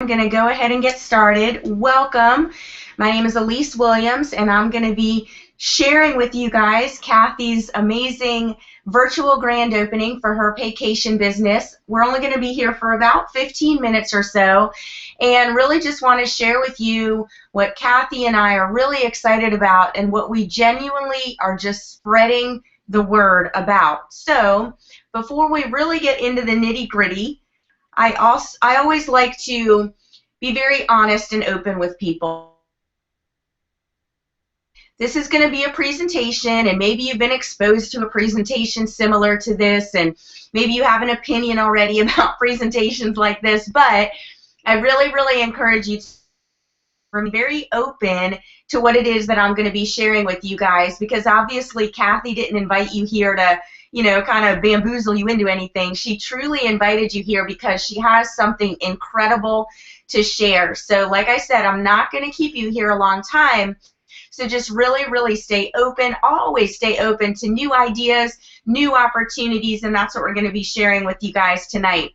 I'm going to go ahead and get started. Welcome. My name is Elise Williams, and I'm going to be sharing with you guys Cathy's amazing virtual grand opening for her vacation business. We're only going to be here for about 15 minutes or so, and really just want to share with you what Cathy and I are really excited about and what we genuinely are just spreading the word about. So before we really get into the nitty-gritty, I always like to be very honest and open with people. This is going to be a presentation, and maybe you've been exposed to a presentation similar to this, and maybe you have an opinion already about presentations like this, but I really encourage you to be very open to what it is that I'm going to be sharing with you guys, because obviously Cathy didn't invite you here to kind of bamboozle you into anything. She truly invited you here because she has something incredible to share. So like I said, I'm not going to keep you here a long time. So just really stay open. Always stay open to new ideas, new opportunities, and that's what we're going to be sharing with you guys tonight.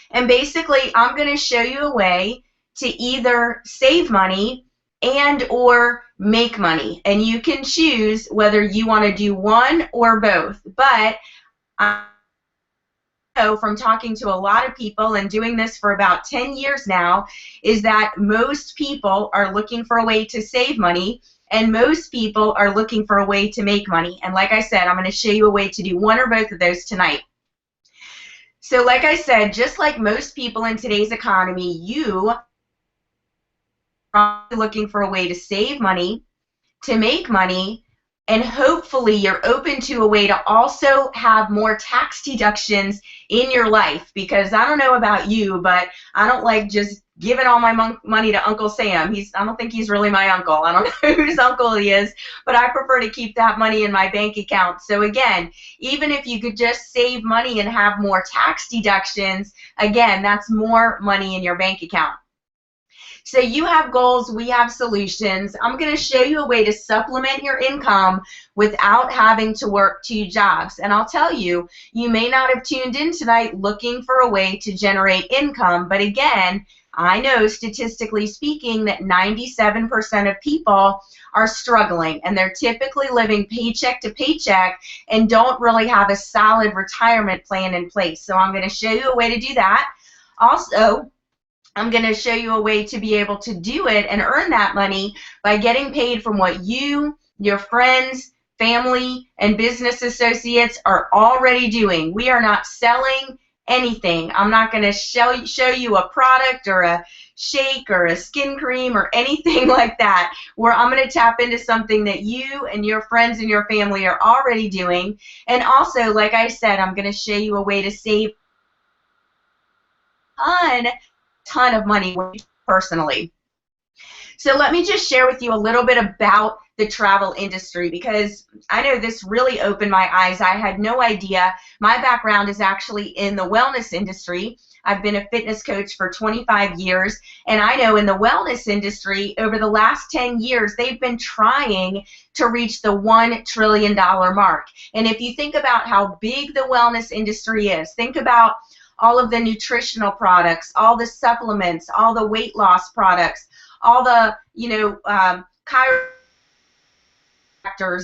And basically, I'm going to show you a way to either save money and or make money, and you can choose whether you want to do one or both. But I know from talking to a lot of people and doing this for about 10 years now is that most people are looking for a way to save money, and most people are looking for a way to make money. And like I said, I'm going to show you a way to do one or both of those tonight. So like I said, just like most people in today's economy, you looking for a way to save money, to make money, and hopefully you're open to a way to also have more tax deductions in your life, because I don't know about you, but I don't like just giving all my money to Uncle Sam. I don't think he's really my uncle. I don't know whose uncle he is, but I prefer to keep that money in my bank account. So again, even if you could just save money and have more tax deductions, again, that's more money in your bank account. So you have goals, we have solutions. I'm going to show you a way to supplement your income without having to work 2 jobs. And I'll tell you, you may not have tuned in tonight looking for a way to generate income, but again, I know statistically speaking that 97% of people are struggling, and they're typically living paycheck to paycheck and don't really have a solid retirement plan in place. So I'm going to show you a way to do that. Also, I'm going to show you a way to be able to do it and earn that money by getting paid from what you, your friends, family, and business associates are already doing. We are not selling anything. I'm not going to show you a product or a shake or a skin cream or anything like that, where I'm going to tap into something that you and your friends and your family are already doing. And also, like I said, I'm going to show you a way to save a ton of money personally. So let me just share with you a little bit about the travel industry, because I know this really opened my eyes. I had no idea. My background is actually in the wellness industry. I've been a fitness coach for 25 years, and I know in the wellness industry, over the last 10 years, they've been trying to reach the $1 trillion mark. And if you think about how big the wellness industry is, think about all of the nutritional products, all the supplements, all the weight loss products, all the, chiropractors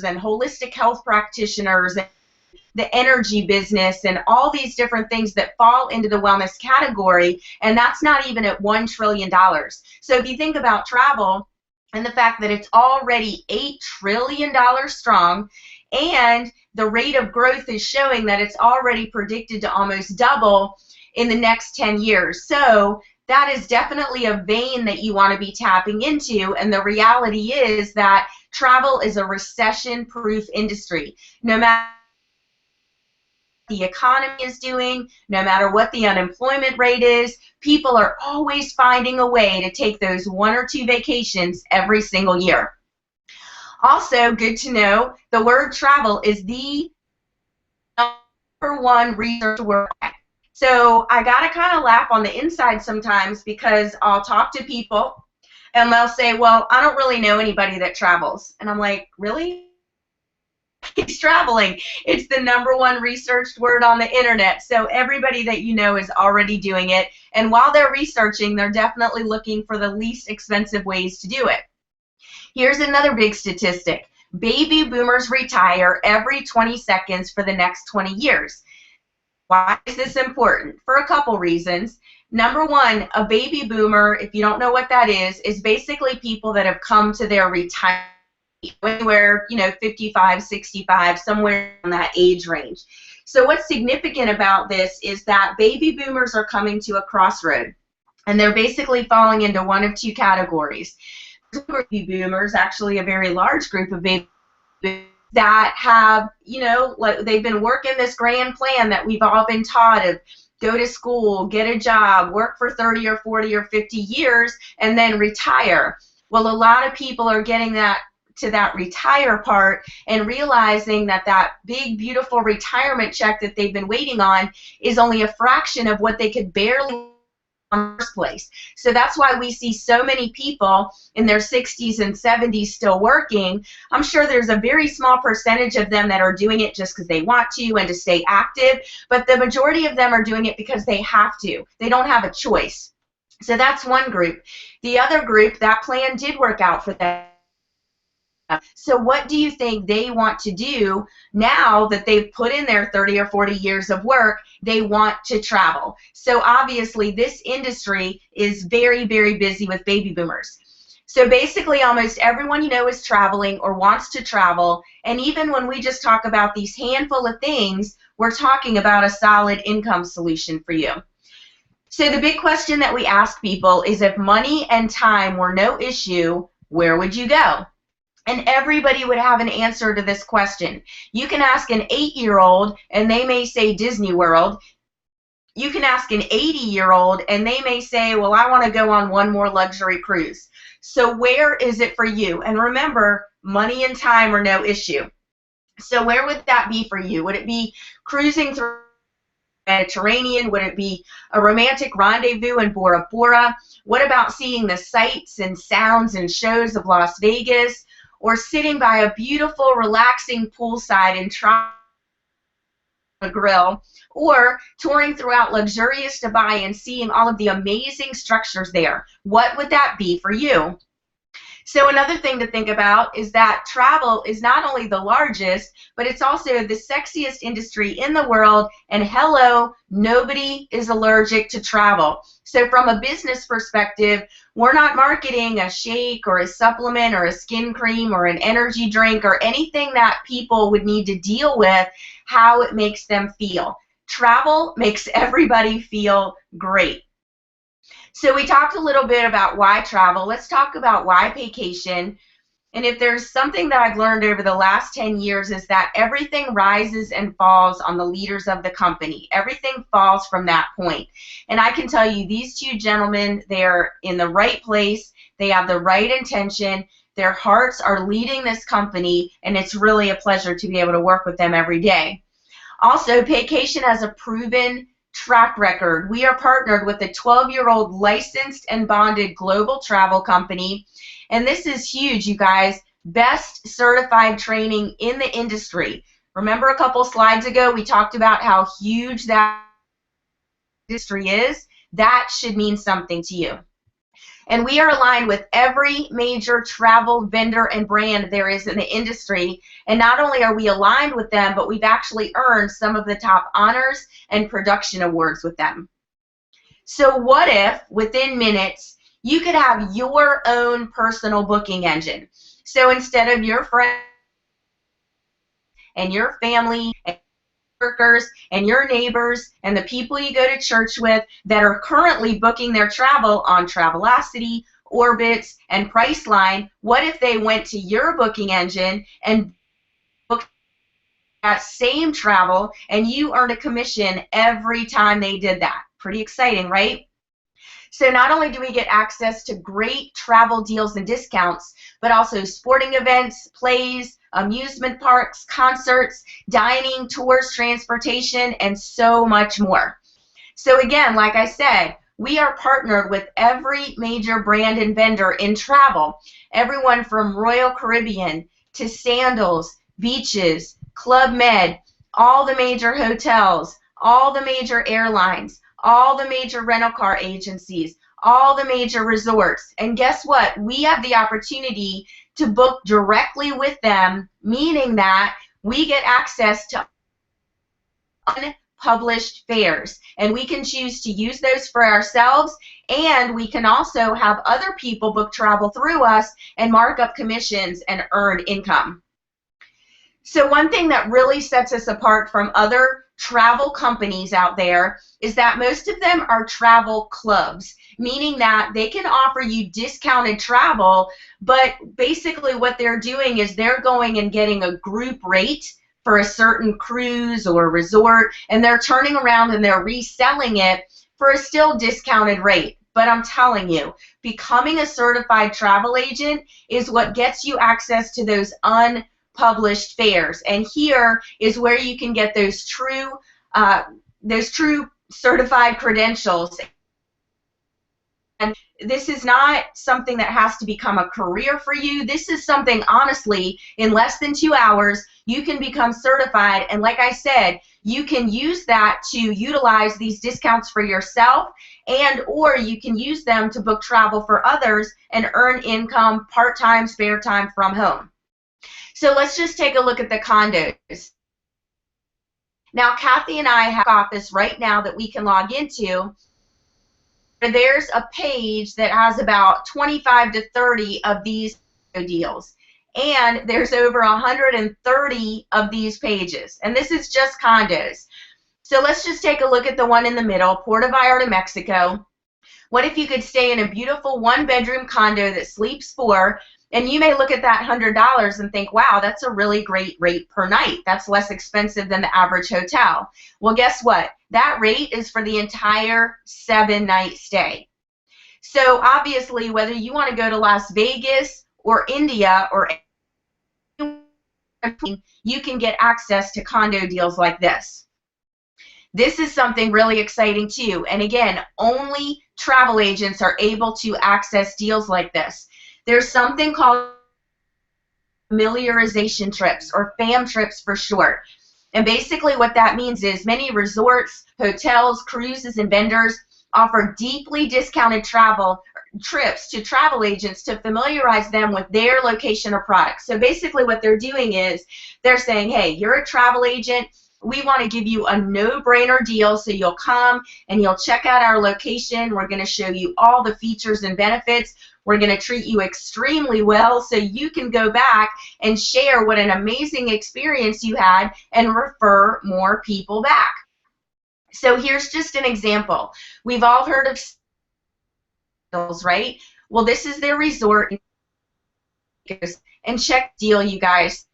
and holistic health practitioners, and the energy business, and all these different things that fall into the wellness category, and that's not even at $1 trillion. So if you think about travel and the fact that it's already $8 trillion strong, and the rate of growth is showing that it's already predicted to almost double in the next 10 years. So that is definitely a vein that you want to be tapping into, and the reality is that travel is a recession-proof industry. No matter what the economy is doing, no matter what the unemployment rate is, people are always finding a way to take those 1 or 2 vacations every single year. Also, good to know, the word travel is the #1 reason to work. So I got to kind of laugh on the inside sometimes, because I'll talk to people and they'll say, well, I don't really know anybody that travels. And I'm like, really? He's traveling. It's the #1 researched word on the internet. So everybody that you know is already doing it. And while they're researching, they're definitely looking for the least expensive ways to do it. Here's another big statistic. Baby boomers retire every 20 seconds for the next 20 years. Why is this important? For a couple reasons. #1, a baby boomer, if you don't know what that is basically people that have come to their retirement anywhere, 55, 65, somewhere in that age range. So what's significant about this is that baby boomers are coming to a crossroad, and they're basically falling into one of two categories. Baby boomers, actually a very large group of baby boomers, that have, like they've been working this grand plan that we've all been taught of go to school, get a job, work for 30 or 40 or 50 years, and then retire. Well, a lot of people are getting to that retire part and realizing that that big, beautiful retirement check that they've been waiting on is only a fraction of what they could barely in the first place. So that's why we see so many people in their 60s and 70s still working. I'm sure there's a very small percentage of them that are doing it just because they want to and to stay active, but the majority of them are doing it because they have to. They don't have a choice. So that's one group. The other group, that plan did work out for them. So what do you think they want to do now that they've put in their 30 or 40 years of work? They want to travel. So obviously this industry is very, very busy with baby boomers. So basically almost everyone you know is traveling or wants to travel, and even when we just talk about these handful of things, we're talking about a solid income solution for you. So the big question that we ask people is, if money and time were no issue, where would you go? And everybody would have an answer to this question. You can ask an 8-year-old and they may say Disney World. You can ask an 80-year-old and they may say, well, I want to go on one more luxury cruise. So where is it for you? And remember, money and time are no issue. So where would that be for you? Would it be cruising through the Mediterranean? Would it be a romantic rendezvous in Bora Bora? What about seeing the sights and sounds and shows of Las Vegas? Or sitting by a beautiful, relaxing poolside and trying a grill, or touring throughout luxurious Dubai and seeing all of the amazing structures there? What would that be for you? So another thing to think about is that travel is not only the largest, but it's also the sexiest industry in the world, and hello, nobody is allergic to travel. So from a business perspective, we're not marketing a shake or a supplement or a skin cream or an energy drink or anything that people would need to deal with how it makes them feel. Travel makes everybody feel great. So we talked a little bit about why travel. Let's talk about why vacation. And if there's something that I've learned over the last 10 years is that everything rises and falls on the leaders of the company. Everything falls from that point. And I can tell you, these two gentlemen, they're in the right place. They have the right intention. Their hearts are leading this company, and it's really a pleasure to be able to work with them every day. Also, Vacation has a proven track record. We are partnered with a 12-year-old licensed and bonded global travel company, and this is huge, you guys. Best certified training in the industry. Remember a couple slides ago we talked about how huge that industry is? That should mean something to you. And we are aligned with every major travel vendor and brand there is in the industry. And not only are we aligned with them, but we've actually earned some of the top honors and production awards with them. So what if, within minutes, you could have your own personal booking engine? So instead of your friends and your family and workers and your neighbors and the people you go to church with that are currently booking their travel on Travelocity, Orbitz, and Priceline, what if they went to your booking engine and booked that same travel and you earned a commission every time they did that? Pretty exciting, right? So not only do we get access to great travel deals and discounts, but also sporting events, plays, amusement parks, concerts, dining, tours, transportation, and so much more. So again, like I said, we are partnered with every major brand and vendor in travel, everyone from Royal Caribbean to Sandals beaches, Club Med, all the major hotels, all the major airlines, all the major rental car agencies, all the major resorts. And guess what? We have the opportunity to book directly with them, meaning that we get access to unpublished fares, and we can choose to use those for ourselves, and we can also have other people book travel through us and mark up commissions and earn income. So one thing that really sets us apart from other travel companies out there is that most of them are travel clubs, meaning that they can offer you discounted travel, but basically what they're doing is they're going and getting a group rate for a certain cruise or resort, and they're turning around and they're reselling it for a still discounted rate. But I'm telling you, becoming a certified travel agent is what gets you access to those unpublished fares. And here is where you can get those true certified credentials. And this is not something that has to become a career for you. This is something, honestly, in less than 2 hours, you can become certified. And like I said, you can use that to utilize these discounts for yourself, and or you can use them to book travel for others and earn income, part-time, spare time from home. So let's just take a look at the condos. Now, Cathy and I have an office right now that we can log into. There's a page that has about 25 to 30 of these deals. And there's over 130 of these pages. And this is just condos. So let's just take a look at the one in the middle, Puerto Vallarta, Mexico. What if you could stay in a beautiful one-bedroom condo that sleeps 4? And you may look at that $100 and think, wow, that's a really great rate per night. That's less expensive than the average hotel. Well, guess what? That rate is for the entire 7-night stay. So obviously, whether you want to go to Las Vegas or India or you can get access to condo deals like this. This is something really exciting too. And again, only travel agents are able to access deals like this. There's something called familiarization trips, or FAM trips for short. And basically what that means is many resorts, hotels, cruises, and vendors offer deeply discounted travel trips to travel agents to familiarize them with their location or product. So basically what they're doing is they're saying, hey, you're a travel agent. We want to give you a no-brainer deal, so you'll come and you'll check out our location. We're going to show you all the features and benefits. We're going to treat you extremely well so you can go back and share what an amazing experience you had and refer more people back. So here's just an example. We've all heard of deals, right? Well, this is their resort. And check deal, you guys.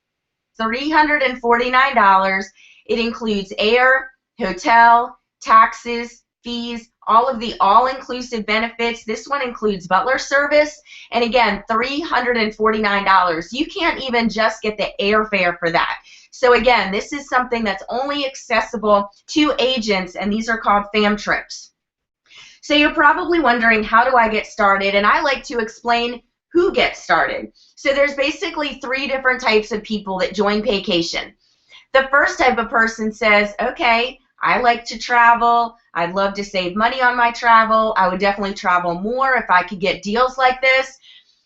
$349. It includes air, hotel, taxes, fees, all of the all-inclusive benefits. This one includes butler service, and again, $349. You can't even just get the airfare for that. So again, this is something that's only accessible to agents, and these are called FAM trips. So you're probably wondering, how do I get started? And I like to explain who gets started. So there's basically 3 different types of people that join Paycation. The first type of person says, okay, I like to travel. I'd love to save money on my travel. I would definitely travel more if I could get deals like this.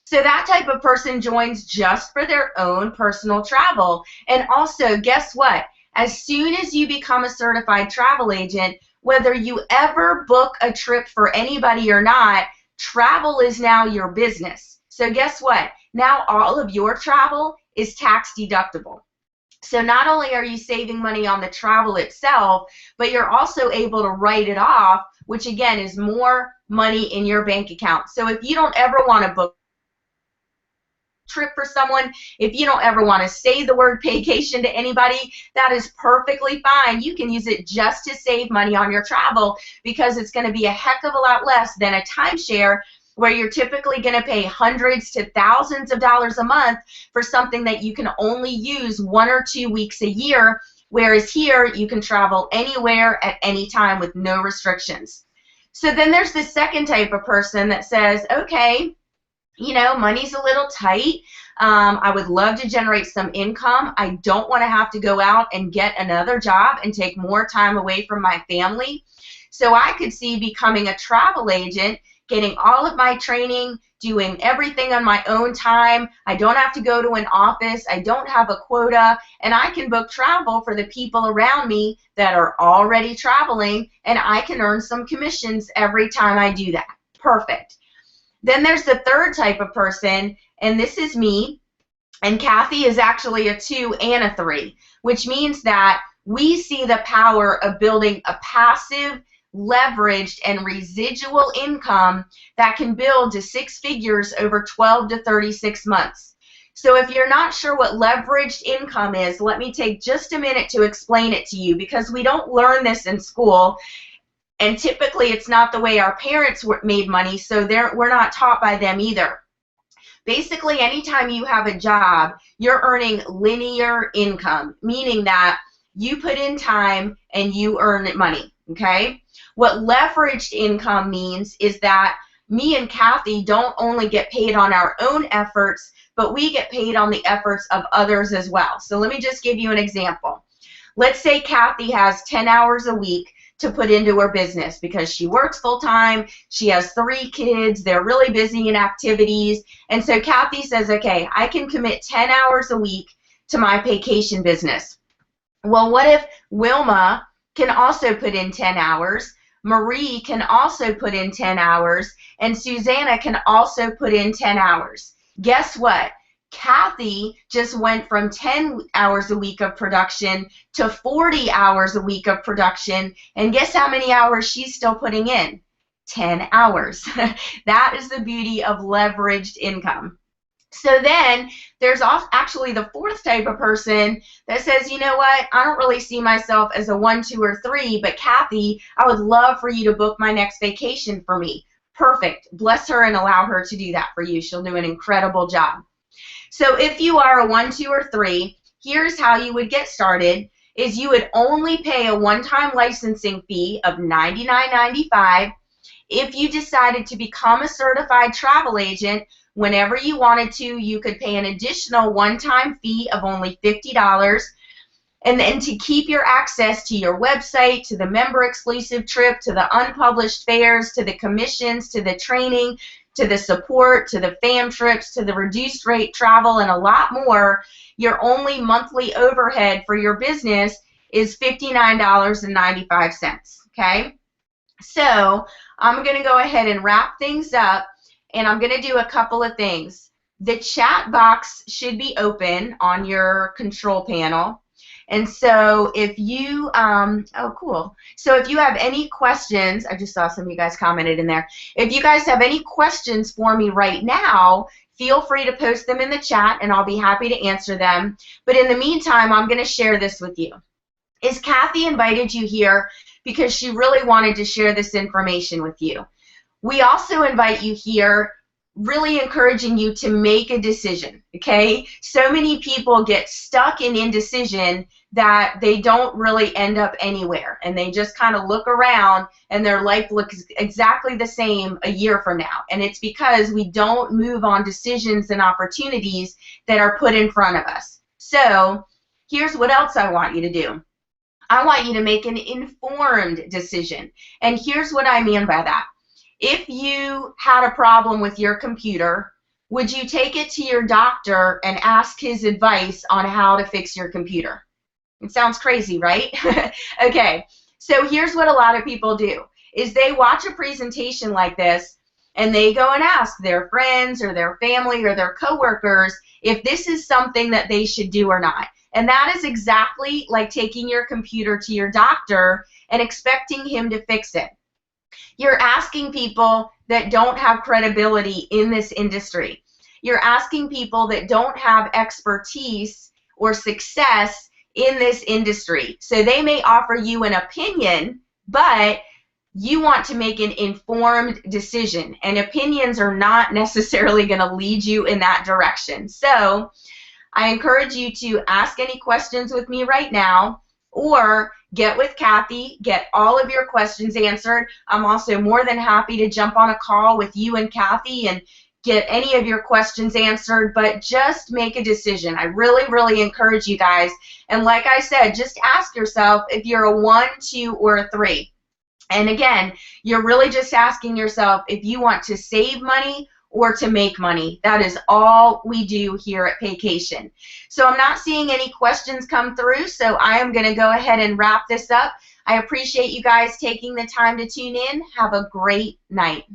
So that type of person joins just for their own personal travel. And also, guess what? As soon as you become a certified travel agent, whether you ever book a trip for anybody or not, travel is now your business. So guess what? Now all of your travel is tax deductible. So not only are you saving money on the travel itself, but you're also able to write it off, which again is more money in your bank account. So if you don't ever want to book a trip for someone, if you don't ever want to say the word Paycation to anybody, that is perfectly fine. You can use it just to save money on your travel, because it's going to be a heck of a lot less than a timeshare, where you're typically going to pay hundreds to thousands of dollars a month for something that you can only use 1 or 2 weeks a year, whereas here you can travel anywhere at any time with no restrictions. So then there's the second type of person that says, okay, you know, money's a little tight. I would love to generate some income. I don't want to have to go out and get another job and take more time away from my family. So I could see becoming a travel agent, getting all of my training, doing everything on my own time. I don't have to go to an office. I don't have a quota, and I can book travel for the people around me that are already traveling, and I can earn some commissions every time I do that. Perfect. Then there's the third type of person, and this is me. And Cathy is actually a 2 and a 3, which means that we see the power of building a passive, leveraged, and residual income that can build to 6 figures over 12 to 36 months. So if you're not sure what leveraged income is, let me take just a minute to explain it to you, because we don't learn this in school. And typically it's not the way our parents made money, so we're not taught by them either. Basically, anytime you have a job, you're earning linear income, meaning that you put in time and you earn money, okay? What leveraged income means is that me and Cathy don't only get paid on our own efforts, but we get paid on the efforts of others as well. So let me just give you an example. Let's say Cathy has 10 hours a week to put into her business because she works full-time, she has 3 kids, they're really busy in activities, and so Cathy says, okay, I can commit 10 hours a week to my vacation business. Well, what if Wilma can also put in 10 hours, Marie can also put in 10 hours, and Susanna can also put in 10 hours? Guess what? Cathy just went from 10 hours a week of production to 40 hours a week of production, and guess how many hours she's still putting in? 10 hours. That is the beauty of leveraged income. So then there's actually the fourth type of person that says, you know what, I don't really see myself as a 1, 2, or 3, but Cathy, I would love for you to book my next vacation for me. Perfect. Bless her and allow her to do that for you. She'll do an incredible job. So if you are a 1, 2, or 3, here's how you would get started, is you would only pay a one-time licensing fee of $99.95. If you decided to become a certified travel agent, whenever you wanted to, you could pay an additional one-time fee of only $50. And then to keep your access to your website, to the member exclusive trip, to the unpublished fares, to the commissions, to the training, to the support, to the fam trips, to the reduced rate travel, and a lot more, your only monthly overhead for your business is $59.95, okay? So I'm going to go ahead and wrap things up, and I'm going to do a couple of things. The chat box should be open on your control panel. And so if you, oh, cool. So if you have any questions, I just saw some of you guys commented in there. If you guys have any questions for me right now, feel free to post them in the chat, and I'll be happy to answer them. But in the meantime, I'm going to share this with you. Is Cathy invited you here because she really wanted to share this information with you. We also invite you here really encouraging you to make a decision, okay? So many people get stuck in indecision that they don't really end up anywhere, and they just kind of look around and their life looks exactly the same a year from now. And it's because we don't move on decisions and opportunities that are put in front of us. So here's what else I want you to do. I want you to make an informed decision. And here's what I mean by that. If you had a problem with your computer, would you take it to your doctor and ask his advice on how to fix your computer? It sounds crazy, right? Okay, so here's what a lot of people do, is they watch a presentation like this, and they go and ask their friends or their family or their coworkers if this is something that they should do or not. And that is exactly like taking your computer to your doctor and expecting him to fix it. You're asking people that don't have credibility in this industry. You're asking people that don't have expertise or success in this industry. So they may offer you an opinion, but you want to make an informed decision, and opinions are not necessarily going to lead you in that direction. So I encourage you to ask any questions with me right now, or get with Cathy, get all of your questions answered. I'm also more than happy to jump on a call with you and Cathy and get any of your questions answered, but just make a decision. I really, really encourage you guys. And like I said, just ask yourself if you're a 1, 2, or a 3. And again, you're really just asking yourself if you want to save money or to make money. That is all we do here at Paycation. So I'm not seeing any questions come through, so I am going to go ahead and wrap this up. I appreciate you guys taking the time to tune in. Have a great night.